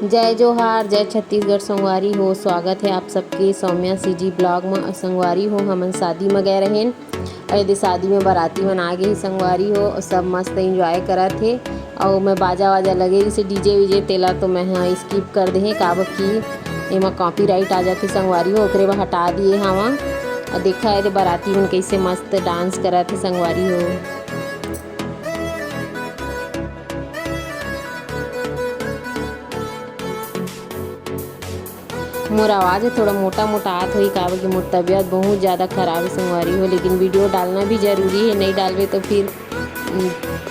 जय जोहार, जय छत्तीसगढ़ संगवारी हो। स्वागत है आप सबके सौम्या सीजी ब्लॉग में। संगवारी हो हमन शादी में गए रहेन और यदि शादी में बाराती मन आ गए संगवारी हो और सब मस्त एंजॉय करत थे। और मैं बाजा वाजा लगे जैसे डीजे वीजे तेला तो मैं स्किप कर दे काबर कि एमा कॉपीराइट आ जाते संगवारी हो, ओकरे में हटा दिए हवा। और देखा है बाराती मन कैसे मस्त डांस करत थे संगवारी हो। मोर आवाज़ है थोड़ा मोटा मोटा आत हुई काबर कि मोर तबीयत बहुत ज़्यादा ख़राब है संगवारी हो। लेकिन वीडियो डालना भी ज़रूरी है, नहीं डालवे तो फिर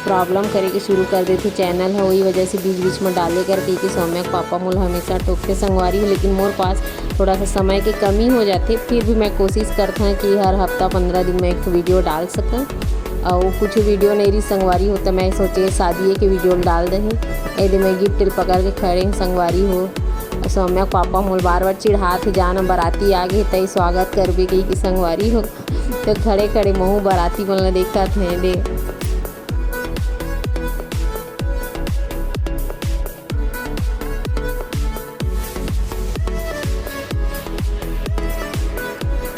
प्रॉब्लम करे के शुरू कर देते चैनल है। वही वजह से बीच बीच में डाले करके कि सौम्या के पापा मोल हमेशा टोकते संगवारी हो। लेकिन मोर पास थोड़ा सा समय की कमी हो जाती, फिर भी मैं कोशिश करता हूँ कि हर हफ्ता 15 दिन में एक वीडियो डाल सकूँ। और कुछ वीडियो नहीं रही संगवारी हो तो मैं सोचे शादी के वीडियो डाल दें। यदि मैं गिफ्ट पकड़ के खड़े संगवारी हो। सौम्या पापा मोल बार बार चिढ़ात है जाना बाराती आ गए तई स्वागत करबे कही कि संगवारी हो। तो खड़े खड़े महू बाराती मन देखा थे दे।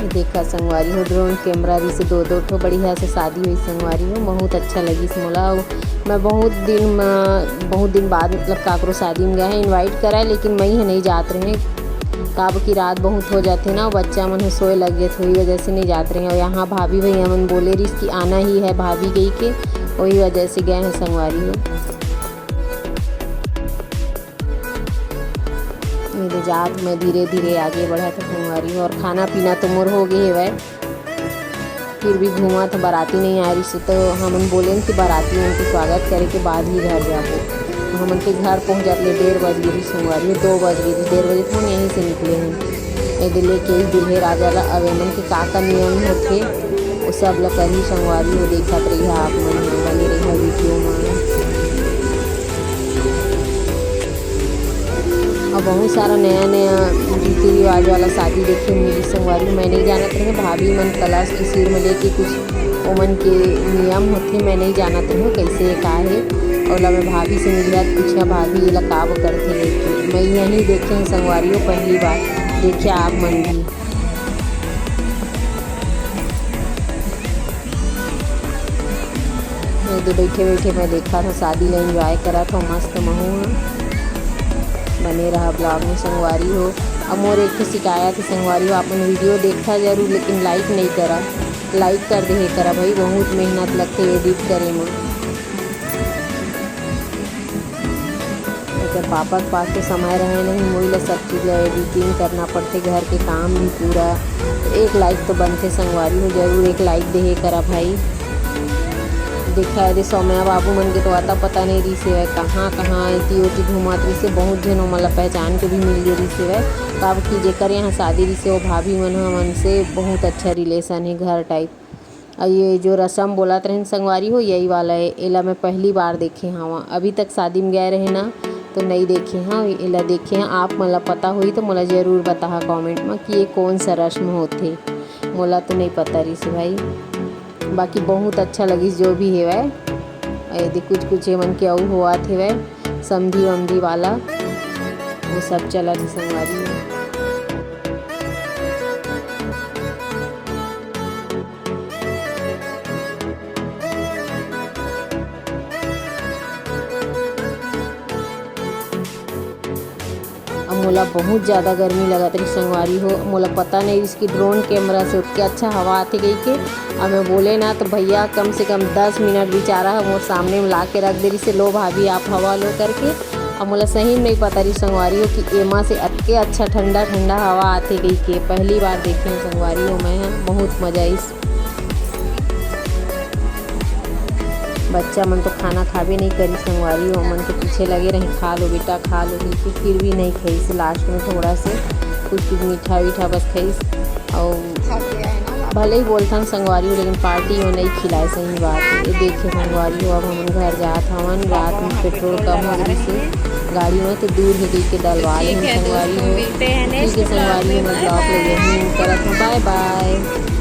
देखा संगवारी हो ड्रोन कैमरा भी से दो ठो बढ़िया से शादी हुई संगवारी हो। बहुत अच्छा लगी मोला। मैं बहुत दिन बाद मतलब काकरो शादी में गए हैं इनवाइट करा है, लेकिन मैं ही नहीं जात रहे काब की रात बहुत हो जाते ना, बच्चा मन सोए लगे थे वही वजह से नहीं जाते रहे। और यहाँ भाभी भैया मन बोले रही कि आना ही है भाभी गई के, वही वजह से गए हैं संगवारी हो। मेरे जात में धीरे धीरे आगे बढ़ा था संगवारी हो। और खाना पीना तो मोर हो गई है वह, फिर भी घूमा था बाराती नहीं आ रही से तो हमन बोले कि बाराती उनके स्वागत करे के बाद ही घर जाबो। तो हमन के घर पहुँच जाते 1:30 बज गई संगवारी हो, 2 बज गई 1:30 बजे तो हम यहीं से निकले हैं। यदि लेके ही दूल्हे राजा ला अवे मन के का नियम होते वो सब ला करी संगवारी हो। देखत रही आप मन बने रही वीडियो में। और बहुत सारा नया नया रीति रिवाज वाला शादी देखे मिली संगवारी। मैं नहीं जानत रहे भाभी मन कलश के सिर में लेके कुछ ओमन के नियम होते, मैं नहीं जानत रहे कैसे का है। और मैं भाभी से मिलिया पूछा भाभी ये लकाब करते लेके। मैं यहीं देखे हैं संगवारी हो पहली बार, देखिए आप मन भी। तो बैठे बैठे मैं देखा था शादी में एंजॉय करा था मस्त महू। बने रहा ब्लॉग में संगवारी हो। अब मोर एक तो शिकायत है संगवारी हो, अपन वीडियो देखा जरूर लेकिन लाइक नहीं करा। लाइक कर दे करा भाई, बहुत मेहनत लगती है एडिट करे में। अगर पापा के पास तो समय रहे नहीं, मोइला सब चीज़ एडिटिंग करना पड़ते, घर के काम भी पूरा। एक लाइक तो बनते संगवारी हो, जरूर एक लाइक दे करा भाई। देखा है सौम्या बाबू मन के तो आता पता नहीं रही से कहाँ कहाँ इतनी ओटी घुमात रही से। बहुत जन मतलब पहचान के भी मिल गई रही से तब कि जेकर यहाँ शादी रही से वो भाभी मन हमन से बहुत अच्छा रिलेशन है घर टाइप। और ये जो रस्म बोलत रहे संगवारी हो यही वाला है। एला मैं पहली बार देखे हाँ, अभी तक शादी में गए रहे ना तो नहीं देखे हाँ। एला देखे हैं आप मतलब पता हुई तो मोला ज़रूर बता कमेंट में कि ये कौन सा रस्म होते। मोला तो नहीं पता रही से भाई। बाकी बहुत अच्छा लगी जो भी है वह। यदि कुछ मन के और हुआ थे वह समझी वमझी वाला वो सब चला थी संगवारी में। मोला बहुत ज़्यादा गर्मी लगत रही संगवारी हो। मोला पता नहीं इसकी ड्रोन कैमरा से उठ के अच्छा हवा आती गई के। और मैं बोले ना तो भैया कम से कम 10 मिनट बेचारा मोर सामने में ला के रख दे रही से लो भाभी आप हवा लो करके। और मोला सही नहीं पता रही संगवारी हो कि एमा से अटके अच्छा ठंडा ठंडा हवा आती गई के। पहली बार देखे संगवारी हो मैं, बहुत मज़ा इस। बच्चा मन तो खाना खावे नहीं करी संगवारी हो, मन के पीछे लगे रहे खा लो बेटा खा लो, लेकिन फिर भी नहीं खाई से। लास्ट में थोड़ा से कुछ मीठा वीठा बस खाई। और भले ही बोलता संगवारी हो लेकिन पार्टी में नहीं खिलाए, सही बात है। ये देखे संगवारी हो अब हम घर जात हवन। रात में पेट्रोल कम हो गई से गाड़ी में तो दूर ही गई के डलवा लें संगवारी हो। ठीक है संगवारी हो, मैं ब्लॉग ले यहीं करत हूँ। Bye bye.